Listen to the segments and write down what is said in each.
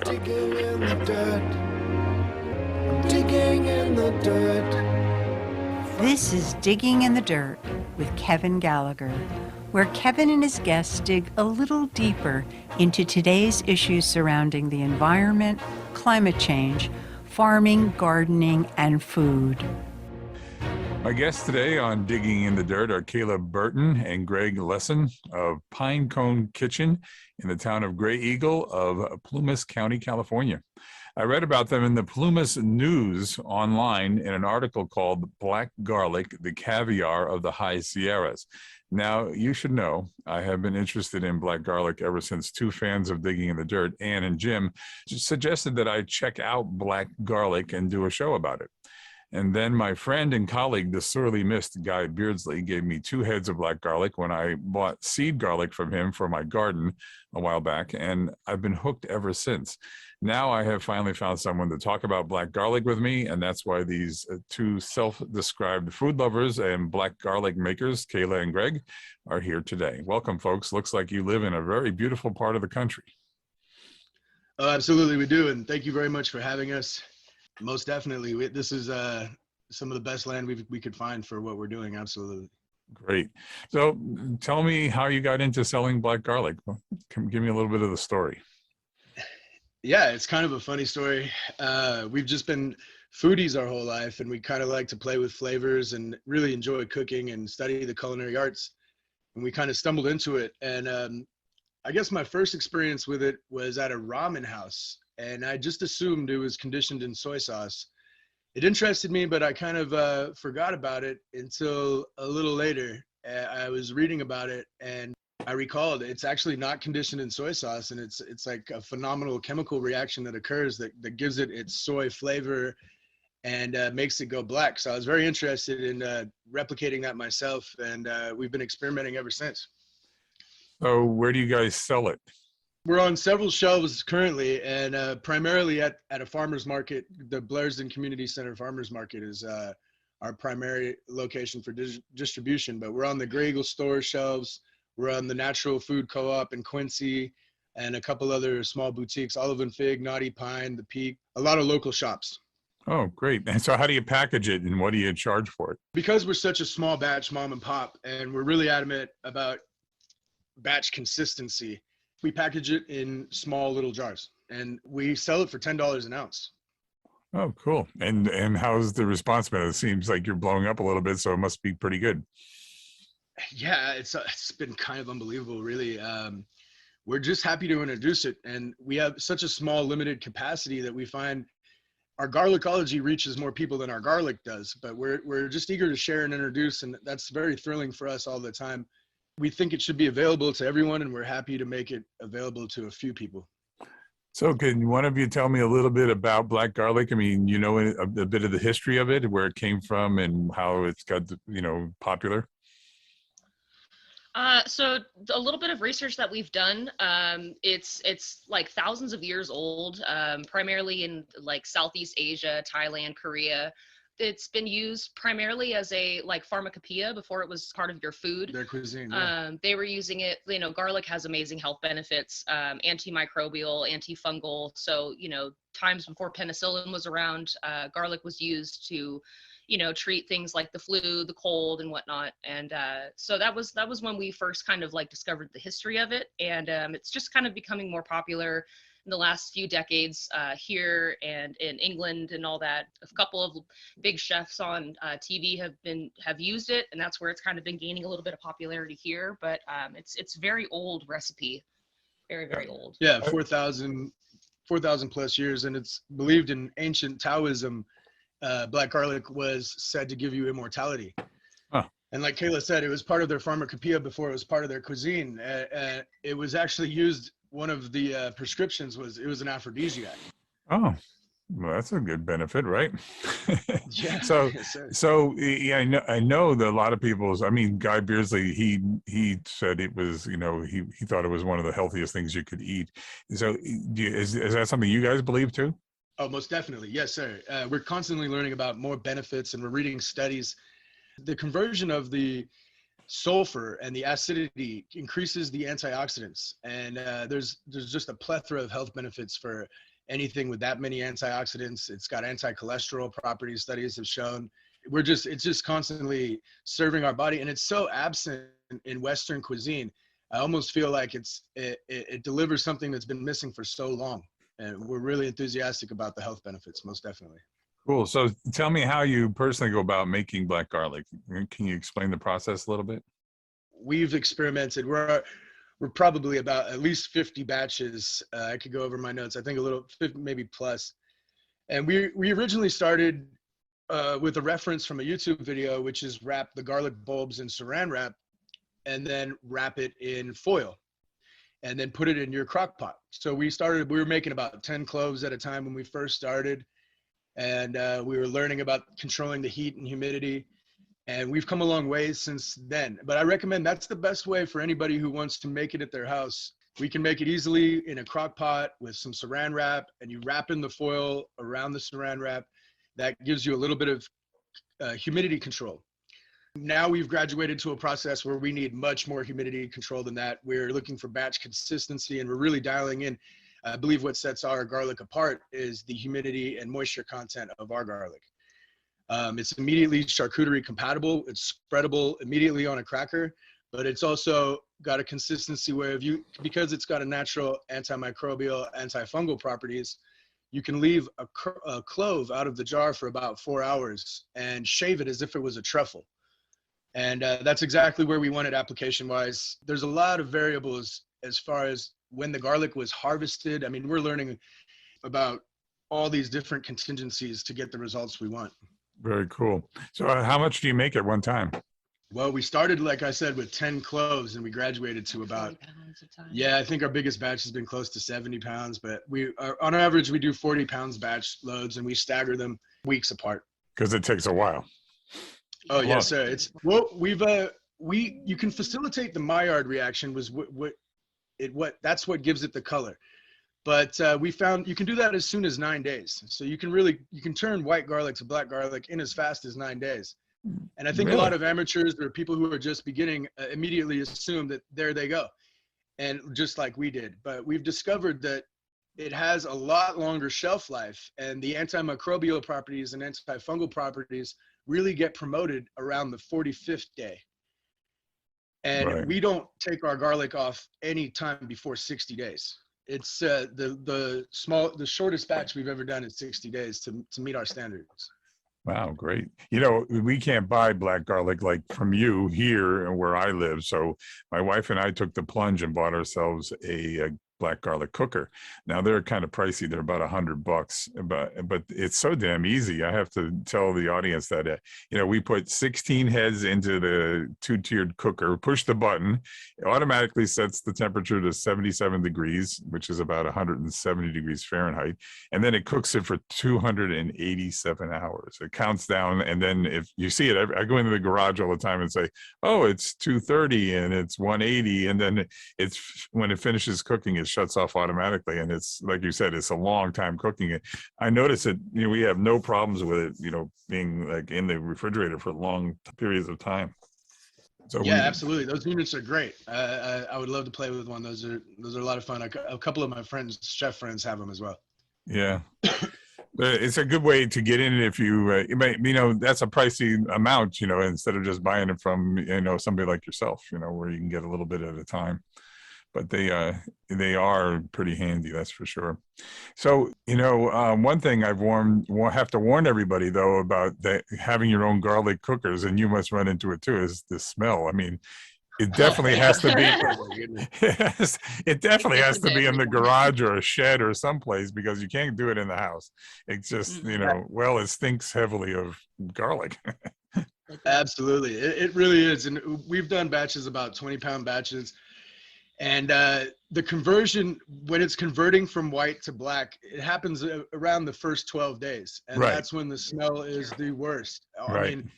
Digging in the dirt. I'm digging in the dirt. This is Digging in the Dirt with Kevin Gallager, where Kevin and his guests dig a little deeper into today's issues surrounding the environment, climate change, farming, gardening, and food. My guests today on Digging in the Dirt are Caleb Burton and Greg Lesson of Pinecone Kitchen in the town of Gray Eagle of Plumas County, California. I read about them in the Plumas News online in an article called Black Garlic, the Caviar of the High Sierras. Now, you should know, I have been interested in black garlic ever since two fans of Digging in the Dirt, Ann and Jim, suggested that I check out black garlic and do a show about it. And then my friend and colleague, the sorely missed Guy Beardsley, gave me 2 heads of black garlic when I bought seed garlic from him for my garden a while back, and I've been hooked ever since. Now I have finally found someone to talk about black garlic with me, and that's why these two self-described food lovers and black garlic makers, Kayla and Greg, are here today. Welcome, folks. Looks like you live in a very beautiful part of the country. Oh, absolutely, we do, and thank you very much for having us. Most definitely. This is some of the best land we could find for what we're doing. Absolutely. Great. So tell me how you got into selling black garlic. Give me a little bit of the story. Yeah, it's kind of a funny story. We've just been foodies our whole life, and we kind of like to play with flavors and really enjoy cooking and study the culinary arts. And we kind of stumbled into it. And I guess my first experience with it was at a ramen house. And I just assumed it was conditioned in soy sauce. It interested me, but I kind of forgot about it until a little later. I was reading about it, and I recalled it's actually not conditioned in soy sauce, and it's like a phenomenal chemical reaction that occurs that gives it its soy flavor and makes it go black. So I was very interested in replicating that myself, and we've been experimenting ever since. So where do you guys sell it? We're on several shelves currently, and primarily at a farmer's market. The Blairsden Community Center Farmers Market is our primary location for distribution, but we're on the Gray Eagle store shelves. We're on the Natural Food Co-op in Quincy, and a couple other small boutiques, Olive and Fig, Naughty Pine, The Peak, a lot of local shops. Oh, great. And so how do you package it, and what do you charge for it? Because we're such a small batch mom and pop, and we're really adamant about batch consistency, we package it in small little jars, and we sell it for $10 an ounce. Oh, cool. And how's the response been? It seems like you're blowing up a little bit, so it must be pretty good. Yeah, it's been kind of unbelievable, really. We're just happy to introduce it, and we have such a small, limited capacity that we find our garlicology reaches more people than our garlic does. But we're just eager to share and introduce, and that's very thrilling for us all the time. We think it should be available to everyone, and we're happy to make it available to a few people. So can one of you tell me a little bit about black garlic? I mean, you know, a bit of the history of it, where it came from and how it's got, popular? So a little bit of research that we've done, it's like thousands of years old, primarily in like Southeast Asia, Thailand, Korea. It's been used primarily as a pharmacopoeia before it was part of your food. Their cuisine. Yeah. They were using it, garlic has amazing health benefits, antimicrobial, antifungal. So, times before penicillin was around, garlic was used to, treat things like the flu, the cold and whatnot. And so that was when we first kind of discovered the history of it. And it's just kind of becoming more popular in the last few decades here and in England and all that. A couple of big chefs on TV have used it, and that's where it's kind of been gaining a little bit of popularity here. But it's very old recipe, very, very old. Yeah, 4,000 plus years, and it's believed in ancient Taoism. Black garlic was said to give you immortality. Huh. And like Kayla said, it was part of their pharmacopoeia before it was part of their cuisine. It was actually used. One of the prescriptions was it was an aphrodisiac. Oh, well, that's a good benefit, right? Yeah. So, Yes, yeah, I know that a lot of people's. I mean, Guy Beardsley, he said it was, he thought it was one of the healthiest things you could eat. So, is that something you guys believe too? Oh, most definitely, yes, sir. We're constantly learning about more benefits, and we're reading studies. The conversion of the sulfur and the acidity increases the antioxidants, and there's just a plethora of health benefits for anything with that many antioxidants. It's got anti-cholesterol properties, studies have shown. It's just constantly serving our body, and it's so absent in Western cuisine. I almost feel like it delivers something that's been missing for so long. And we're really enthusiastic about the health benefits, most definitely. Cool. So tell me how you personally go about making black garlic. Can you explain the process a little bit? We've experimented. We're probably about at least 50 batches. I could go over my notes. I think a little, maybe plus. And we originally started with a reference from a YouTube video, which is wrap the garlic bulbs in saran wrap and then wrap it in foil and then put it in your crock pot. So we were making about 10 cloves at a time when we first started. And we were learning about controlling the heat and humidity. And we've come a long way since then. But I recommend that's the best way for anybody who wants to make it at their house. We can make it easily in a crock pot with some saran wrap, and you wrap in the foil around the saran wrap. That gives you a little bit of humidity control. Now we've graduated to a process where we need much more humidity control than that. We're looking for batch consistency, and we're really dialing in. I believe what sets our garlic apart is the humidity and moisture content of our garlic. It's immediately charcuterie compatible. It's spreadable immediately on a cracker, but it's also got a consistency where because it's got a natural antimicrobial, antifungal properties, you can leave a clove out of the jar for about 4 hours and shave it as if it was a truffle. And that's exactly where we want it application-wise. There's a lot of variables as far as when the garlic was harvested. I mean, we're learning about all these different contingencies to get the results we want. Very cool. So how much do you make at one time? Well, we started, like I said, with 10 cloves, and we graduated to about, I think our biggest batch has been close to 70 pounds, but on average, we do 40 pounds batch loads, and we stagger them weeks apart. Because it takes a while. Oh, yes, sir. You can facilitate the Maillard reaction that's what gives it the color. But we found you can do that as soon as 9 days. So you can turn white garlic to black garlic in as fast as 9 days. And I think a lot of amateurs or people who are just beginning immediately assume that there they go. And just like we did, but we've discovered that it has a lot longer shelf life, and the antimicrobial properties and antifungal properties really get promoted around the 45th day. And we don't take our garlic off any time before 60 days. It's the shortest batch we've ever done is 60 days to meet our standards. Wow, great. You know, we can't buy black garlic like from you here where I live. So my wife and I took the plunge and bought ourselves a black garlic cooker. Now they're kind of pricey. They're about $100, but it's so damn easy. I have to tell the audience that, we put 16 heads into the 2-tiered cooker, push the button, it automatically sets the temperature to 77 degrees, which is about 170 degrees Fahrenheit. And then it cooks it for 287 hours. It counts down. And then if you see it, I go into the garage all the time and say, oh, it's 230 and it's 180. And then when it finishes cooking, it shuts off automatically, and it's like you said, it's a long time cooking it. I notice that we have no problems with it being like in the refrigerator for long periods of time. So absolutely, those units are great. I would love to play with one. Those are a lot of fun. A couple of my chef friends have them as well. Yeah. It's a good way to get in it if you that's a pricey amount, instead of just buying it from somebody like yourself, where you can get a little bit at a time. But they are pretty handy, that's for sure. So, one thing have to warn everybody, though, about having your own garlic cookers, and you must run into it too, is the smell. I mean, it definitely has to be, it definitely has to be in the garage or a shed or someplace, because you can't do it in the house. It's just, it stinks heavily of garlic. Absolutely. It really is. And we've done batches, about 20-pound batches. And the conversion, when it's converting from white to black, it happens around the first 12 days. And that's when the smell is the worst. I mean,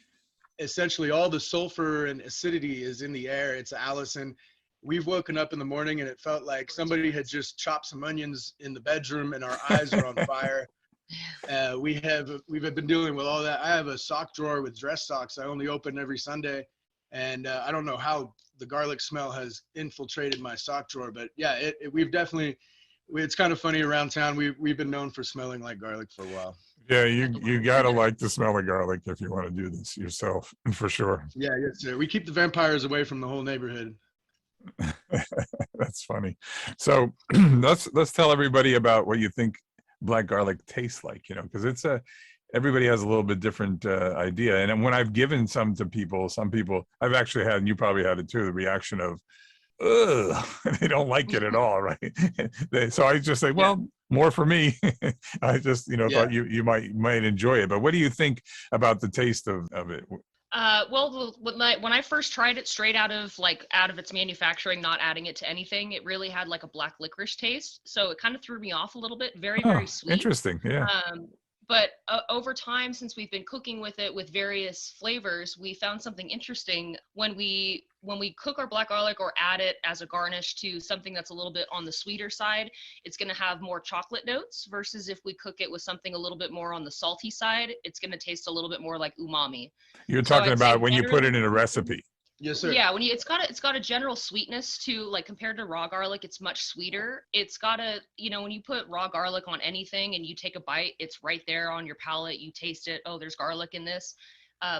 essentially all the sulfur and acidity is in the air. It's Allison. We've woken up in the morning and it felt like somebody had just chopped some onions in the bedroom, and our eyes are on fire. We've been dealing with all that. I have a sock drawer with dress socks I only open every Sunday. And I don't know how the garlic smell has infiltrated my sock drawer, but yeah, we've definitely It's kind of funny around town. We've been known for smelling like garlic for a while. Yeah, you gotta like the smell of garlic if you want to do this yourself, for sure. Yeah, yes, sir. We keep the vampires away from the whole neighborhood. That's funny. So let's tell everybody about what you think black garlic tastes like, because everybody has a little bit different idea. And when I've given some to people, some people I've actually had, and you probably had it too, the reaction of, ugh, they don't like it at all, right? So I just say, well, more for me. I just, thought you might enjoy it. But what do you think about the taste of it? Well, when I first tried it straight out of its manufacturing, not adding it to anything, it really had like a black licorice taste. So it kind of threw me off a little bit. Very, very sweet. Interesting. Yeah. But over time, since we've been cooking with it with various flavors, we found something interesting. When we cook our black garlic or add it as a garnish to something that's a little bit on the sweeter side, it's going to have more chocolate notes, versus if we cook it with something a little bit more on the salty side, it's going to taste a little bit more like umami. You're talking about when you put it in a recipe. Yes, sir. Yeah, it's got a general sweetness to, like, compared to raw garlic, it's much sweeter. It's got a, when you put raw garlic on anything and you take a bite, it's right there on your palate. You taste it. Oh, there's garlic in this.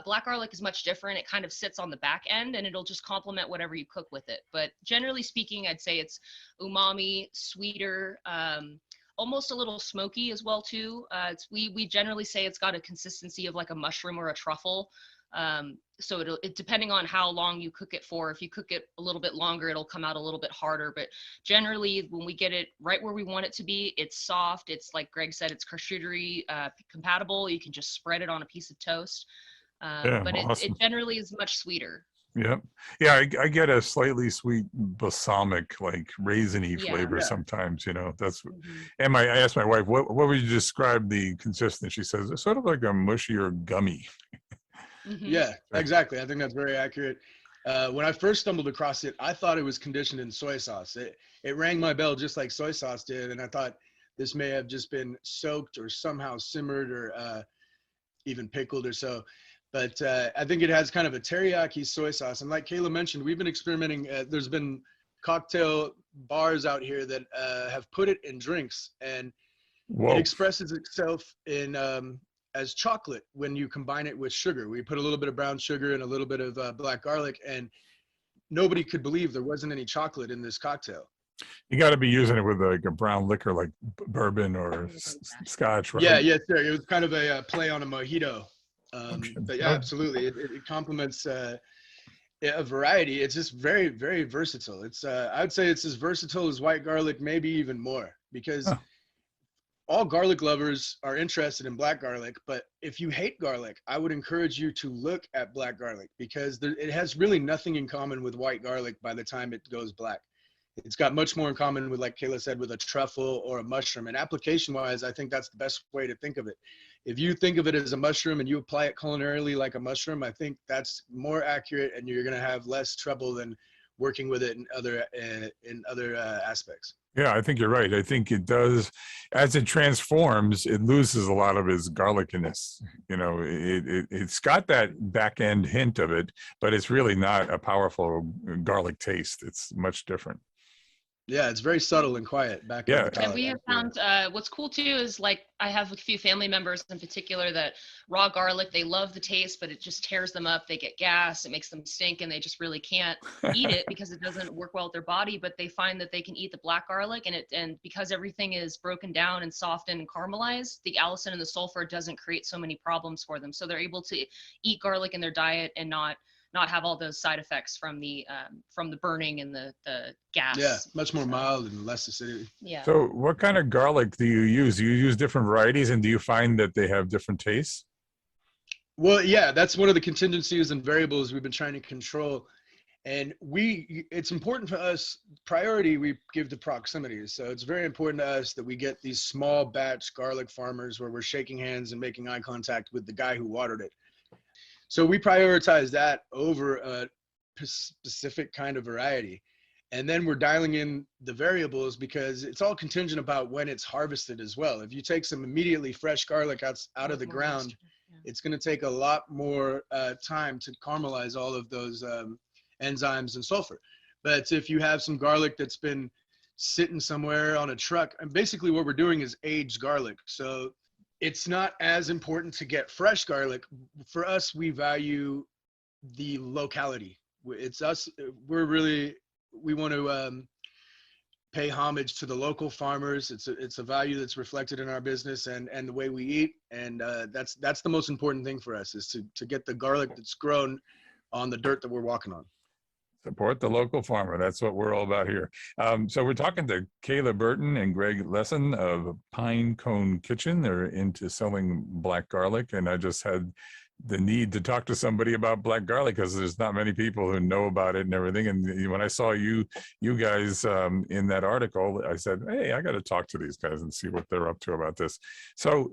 Black garlic is much different. It kind of sits on the back end and it'll just complement whatever you cook with it. But generally speaking, I'd say it's umami, sweeter, almost a little smoky as well too. We generally say it's got a consistency of like a mushroom or a truffle. So it depending on how long you cook it for. If you cook it a little bit longer, it'll come out a little bit harder. But generally, when we get it right where we want it to be, it's soft. It's, like Greg said, it's charcuterie compatible. You can just spread it on a piece of toast. But awesome. it generally is much sweeter. Yep. Yeah, I get a slightly sweet balsamic, like raisiny flavor sometimes, that's, and I asked my wife, what would you describe the consistency? She says, it's sort of like a mushy or gummy. Yeah, exactly. I think that's very accurate. When I first stumbled across it, I thought it was conditioned in soy sauce. It rang my bell just like soy sauce did. And I thought this may have just been soaked or somehow simmered or even pickled or so. But I think it has kind of a teriyaki soy sauce. And like Kayla mentioned, we've been experimenting. There's been cocktail bars out here that have put it in drinks. And it expresses itself in as chocolate when you combine it with sugar. We put a little bit of brown sugar and a little bit of black garlic, and nobody could believe there wasn't any chocolate in this cocktail. You got to be using it with like a brown liquor like bourbon or scotch, right? Yeah, yes, sir. It was kind of a play on a mojito. But yeah, absolutely. It complements a variety. It's just very, very versatile. It's I would say it's as versatile as white garlic, maybe even more, because all garlic lovers are interested in black garlic. But if you hate garlic, I would encourage you to look at black garlic, because it has really nothing in common with white garlic by the time it goes black. It's got much more in common with, like Kayla said, with a truffle or a mushroom. And application wise, I think that's the best way to think of it. If you think of it as a mushroom and you apply it culinarily like a mushroom, I think that's more accurate, and you're going to have less trouble than working with it in other aspects. Yeah, I think you're right. I think it does, as it transforms, it loses a lot of its garlickiness. It's got that back end hint of it, but it's really not a powerful garlic taste. It's much different. Yeah, it's very subtle and quiet back on the palate. And we have found what's cool too is, like, I have a few family members in particular that raw garlic, they love the taste, but it just tears them up. They get gas, it makes them stink, and they just really can't eat it because it doesn't work well with their body. But they find that they can eat the black garlic, and because everything is broken down and softened and caramelized, the allicin and the sulfur doesn't create so many problems for them. So they're able to eat garlic in their diet and not have all those side effects from the burning and the gas. Yeah, much more mild and less acidity. Yeah. So what kind of garlic do you use? Do you use different varieties, and do you find that they have different tastes? Well, yeah, that's one of the contingencies and variables we've been trying to control. And it's important for us, priority we give to proximity. So it's very important to us that we get these small batch garlic farmers where we're shaking hands and making eye contact with the guy who watered it. So we prioritize that over a specific kind of variety. And then we're dialing in the variables, because it's all contingent about when it's harvested as well. If you take some immediately fresh garlic out of the ground, it's going to take a lot more time to caramelize all of those enzymes and sulfur. But if you have some garlic that's been sitting somewhere on a truck. And basically what we're doing is aged garlic. So it's not as important to get fresh garlic. For us, we value the locality. It's us. We want to pay homage to the local farmers. It's a value that's reflected in our business and the way we eat. And that's the most important thing for us, is to get the garlic that's grown on the dirt that we're walking on. Support the local farmer. That's what we're all about here. So we're talking to Kayla Burton and Greg Lesson of Pine Cone Kitchen. They're into selling black garlic, and I just had the need to talk to somebody about black garlic because there's not many people who know about it and everything. And when I saw you guys in that article, I said, hey, I got to talk to these guys and see what they're up to about this. So,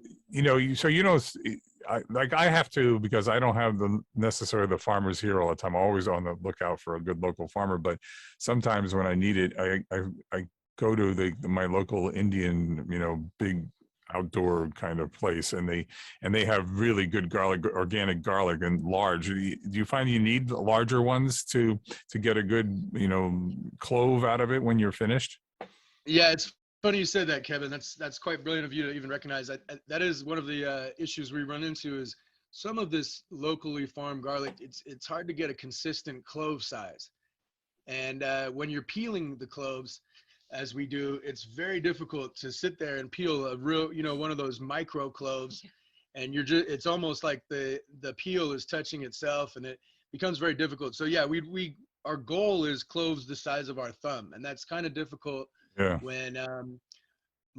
I have to, because I don't have necessarily the farmers here all the time. I'm always on the lookout for a good local farmer, but sometimes when I need it, I go to my local Indian, big outdoor kind of place, and they have really good garlic, organic garlic, and large. Do you find you need larger ones to get a good clove out of it when you're finished? Yeah, it's funny you said that, Kevin. That's quite brilliant of you to even recognize that. That is one of the issues we run into, is some of this locally farmed garlic. It's hard to get a consistent clove size, and when you're peeling the cloves, as we do, it's very difficult to sit there and peel a real, one of those micro cloves, and it's almost like the peel is touching itself, and it becomes very difficult. So yeah, our goal is cloves the size of our thumb, and that's kind of difficult. Yeah. When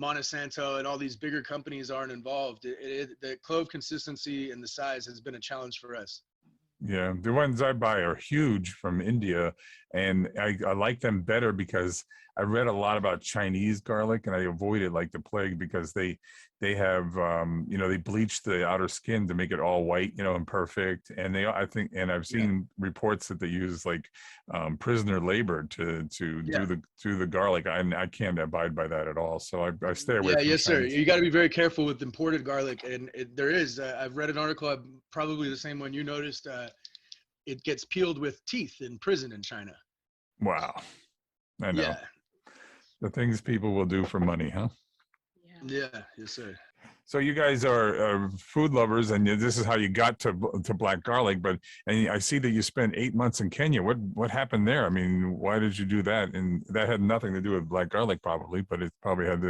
Monsanto and all these bigger companies aren't involved, the clove consistency and the size has been a challenge for us. Yeah, the ones I buy are huge from India, and I like them better because I read a lot about Chinese garlic, and I avoid it like the plague because they have they bleach the outer skin to make it all white, and perfect. And I've seen reports that they use like prisoner labor to do the garlic. I can't abide by that at all, so I stay away. Yeah, from yes, Chinese. sir. You got to be very careful with imported garlic, and there is. I've read an article, probably the same one you noticed. It gets peeled with teeth in prison in China. Wow, I know. Yeah. The things people will do for money, huh? Yeah, yes, sir. So you guys are food lovers, and this is how you got to black garlic. And I see that you spent 8 months in Kenya. What happened there? I mean, why did you do that? And that had nothing to do with black garlic, probably, but it probably had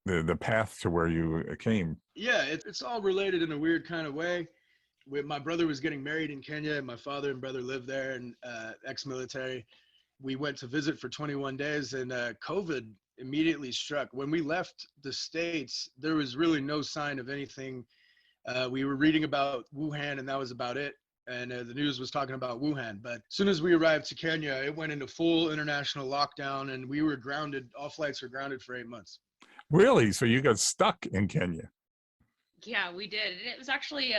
the path to where you came. Yeah, it's all related in a weird kind of way. My brother was getting married in Kenya, and my father and brother lived there, and ex-military. We went to visit for 21 days, and COVID immediately struck. When we left the States, there was really no sign of anything. We were reading about Wuhan, and that was about it. And the news was talking about Wuhan. But as soon as we arrived to Kenya, it went into full international lockdown, and we were grounded. All flights were grounded for 8 months. Really? So you got stuck in Kenya? Yeah, we did. It was actually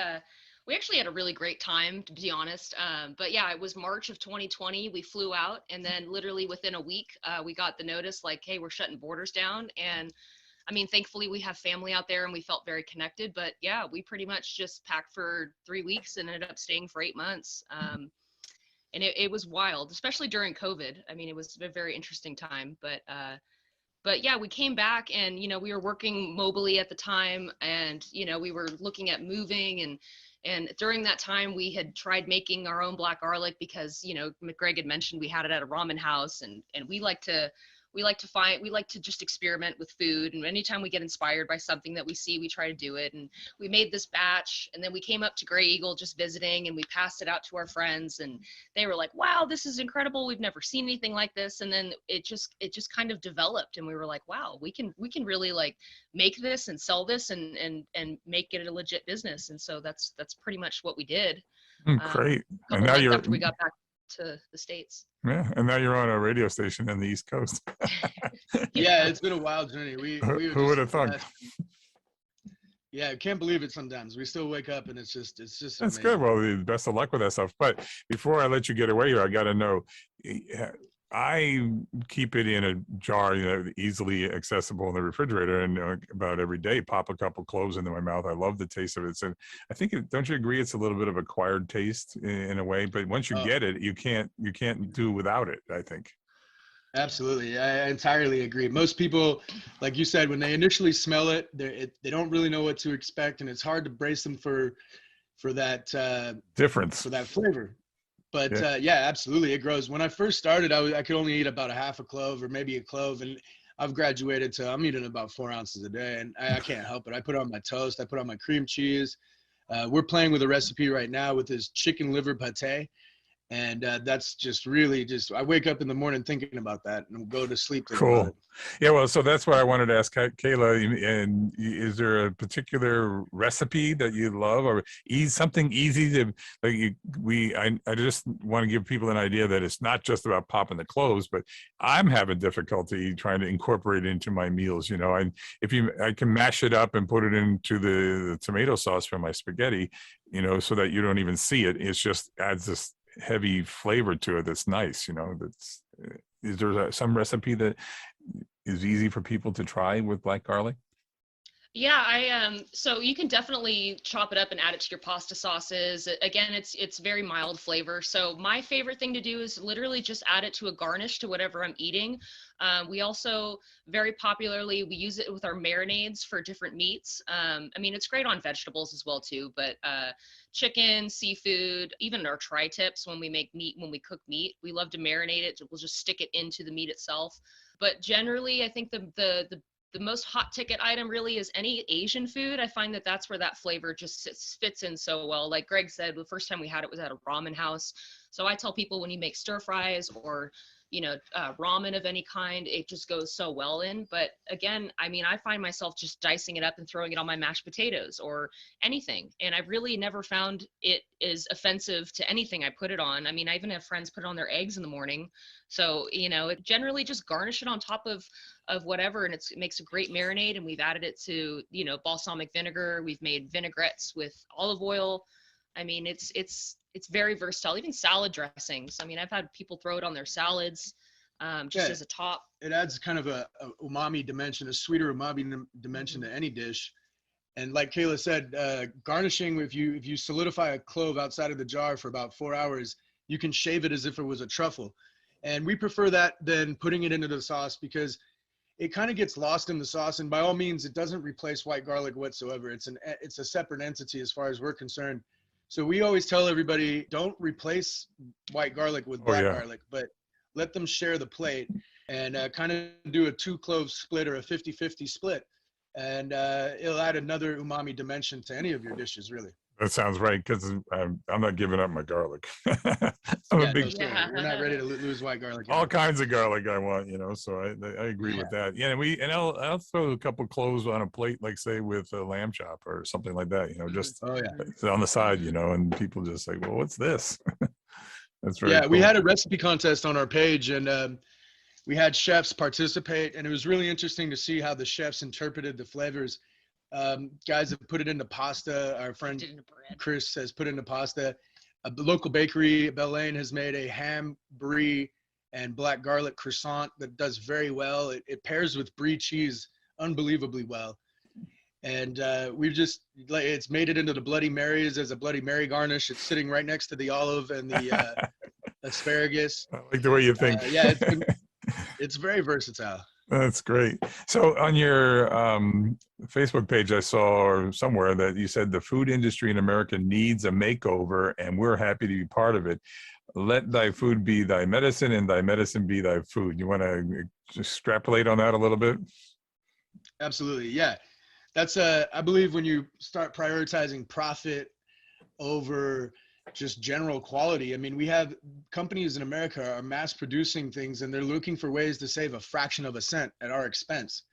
we actually had a really great time, to be honest. But yeah, it was March of 2020. We flew out, and then literally within a week, we got the notice like, hey, we're shutting borders down. And I mean, thankfully we have family out there and we felt very connected, but yeah, we pretty much just packed for 3 weeks and ended up staying for 8 months. And it was wild, especially during COVID. I mean, it was a very interesting time, but yeah, we came back, and, we were working mobily at the time, and, we were looking at moving, and during that time we had tried making our own black garlic because, Greg had mentioned we had it at a ramen house, and we like to just experiment with food. And anytime we get inspired by something that we see, we try to do it. And we made this batch, and then we came up to Gray Eagle just visiting, and we passed it out to our friends, and they were like, wow, this is incredible. We've never seen anything like this. And then it just kind of developed, and we were like, wow, we can really like make this and sell this and make it a legit business. And so that's pretty much what we did. Great. And now after we got back to the States. Yeah, and now you're on a radio station in the East Coast. Yeah, it's been a wild journey. Who would have thought? Yeah, I can't believe it sometimes. We still wake up and it's just That's amazing. good. Well, best of luck with that stuff. But before I let you get away here, I got to know, I keep it in a jar, easily accessible in the refrigerator, and about every day pop a couple cloves into my mouth. I love the taste of it. So I think, don't you agree, it's a little bit of acquired taste in a way, but once you get it, you can't do without it, I think. Absolutely. I entirely agree. Most people, like you said, when they initially smell it, they don't really know what to expect, and it's hard to brace them for that Difference. flavor. But Yeah. yeah, absolutely, it grows. When I first started, I could only eat about a half a clove or maybe a clove, and I've graduated to I'm eating about 4 ounces a day, and I can't help it. I put it on my toast. I put on my cream cheese. We're playing with a recipe right now with this chicken liver pate. And that's just really just, I wake up in the morning thinking about that and go to sleep thinking about Cool. it. Yeah, well, so that's what I wanted to ask Kayla. And is there a particular recipe that you love, or something easy to like? I just want to give people an idea that it's not just about popping the cloves, but I'm having difficulty trying to incorporate it into my meals. You know, and I can mash it up and put it into the tomato sauce for my spaghetti, you know, so that you don't even see it. It's just adds this heavy flavor to it that's nice, you know. That's is there some recipe that is easy for people to try with black garlic? Yeah, so you can definitely chop it up and add it to your pasta sauces. Again, it's very mild flavor. So my favorite thing to do is literally just add it to a garnish to whatever I'm eating. We also very popularly we use it with our marinades for different meats. I mean, it's great on vegetables as well too, but chicken, seafood, even our tri-tips when we make meat, when we cook meat, we love to marinate it. We'll just stick it into the meat itself. But generally, I think the most hot ticket item really is any Asian food. I find that that's where that flavor just fits in so well. Like Greg said, the first time we had it was at a ramen house. So I tell people when you make stir fries or, you know, ramen of any kind, it just goes so well in. But again, I mean, I find myself just dicing it up and throwing it on my mashed potatoes or anything. And I've really never found it is offensive to anything I put it on. I mean, I even have friends put it on their eggs in the morning. So, you know, it generally just garnish it on top of whatever, and it makes a great marinade. And we've added it to, you know, balsamic vinegar. We've made vinaigrettes with olive oil. I mean, it's very versatile. Even salad dressings. I mean, I've had people throw it on their salads just as a top. It adds kind of a umami dimension, a sweeter umami dimension to any dish. And like Kayla said, garnishing, if you solidify a clove outside of the jar for about 4 hours, you can shave it as if it was a truffle. And we prefer that than putting it into the sauce because it kind of gets lost in the sauce. And by all means, it doesn't replace white garlic whatsoever. It's a separate entity as far as we're concerned. So we always tell everybody, don't replace white garlic with black garlic, but let them share the plate and kind of do a 2-clove split or a 50-50 split. And it'll add another umami dimension to any of your dishes, really. That sounds right, because I'm not giving up my garlic. I'm a big We're not ready to lose white garlic. All kinds of garlic I want, you know. So I agree with that. Yeah, and I'll throw a couple cloves on a plate, like say with a lamb chop or something like that, you know, just on the side, you know, and people just say, well, what's this? That's very cool. We had a recipe contest on our page, and we had chefs participate, and it was really interesting to see how the chefs interpreted the flavors. Guys have put it into pasta. Our friend Chris has put it into pasta. A local bakery, Belaine, has made a ham, brie, and black garlic croissant that does very well. It pairs with brie cheese unbelievably well. And we've just, it's made it into the Bloody Marys as a Bloody Mary garnish. It's sitting right next to the olive and the asparagus. I like the way you think. It's very versatile. That's great. So on your Facebook page, I saw or somewhere that you said the food industry in America needs a makeover, and we're happy to be part of it. Let thy food be thy medicine, and thy medicine be thy food. You want to extrapolate on that a little bit? Absolutely, yeah. That's I believe when you start prioritizing profit over just general quality. I mean, we have companies in America are mass producing things, and they're looking for ways to save a fraction of a cent at our expense.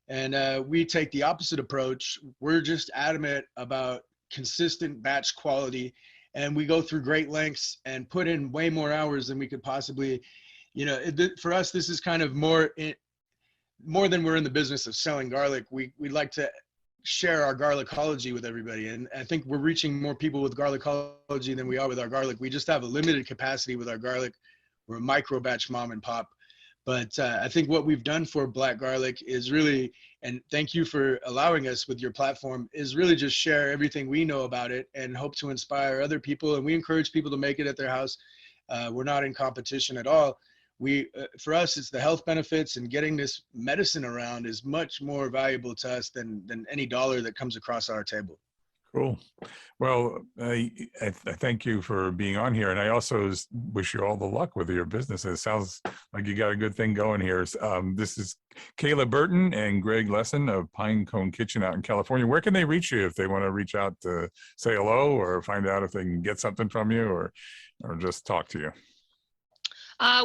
And we take the opposite approach. We're just adamant about consistent batch quality, and we go through great lengths and put in way more hours than we could possibly, you know, for us, this is kind of more than we're in the business of selling garlic. We like to share our garlicology with everybody. And I think we're reaching more people with garlicology than we are with our garlic. We just have a limited capacity with our garlic. We're a micro batch mom and pop. But I think what we've done for black garlic is really, and thank you for allowing us with your platform, is really just share everything we know about it and hope to inspire other people. And we encourage people to make it at their house. We're not in competition at all. for us, it's the health benefits, and getting this medicine around is much more valuable to us than any dollar that comes across our table. Cool. Well, I thank you for being on here, and I also wish you all the luck with your business. It sounds like you got a good thing going here. This is Kayla Burton and Greg Lesson of Pine Cone Kitchen out in California. Where can they reach you if they want to reach out to say hello or find out if they can get something from you or just talk to you?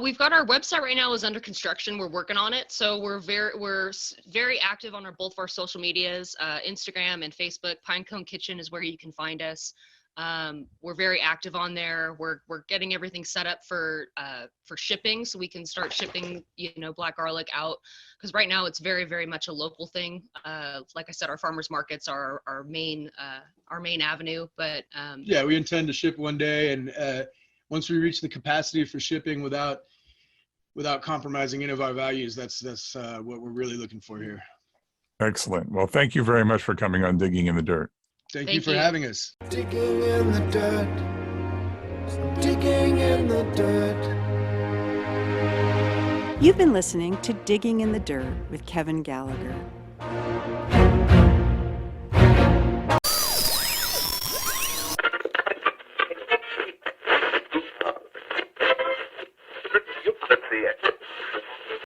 We've got our website right now is under construction. We're working on it. So we're very active on both of our social medias, Instagram and Facebook. Pinecone Kitchen is where you can find us. We're very active on there. We're getting everything set up for shipping, so we can start shipping, black garlic out. Because right now it's very, very much a local thing. Like I said, our farmers markets are our main avenue. But yeah, we intend to ship one day, and once we reach the capacity for shipping without compromising any of our values, that's what we're really looking for here. Excellent. Well, thank you very much for coming on Digging in the Dirt. Thank you for having us. Digging in the dirt. I'm digging in the dirt. You've been listening to Digging in the Dirt with Kevin Gallager.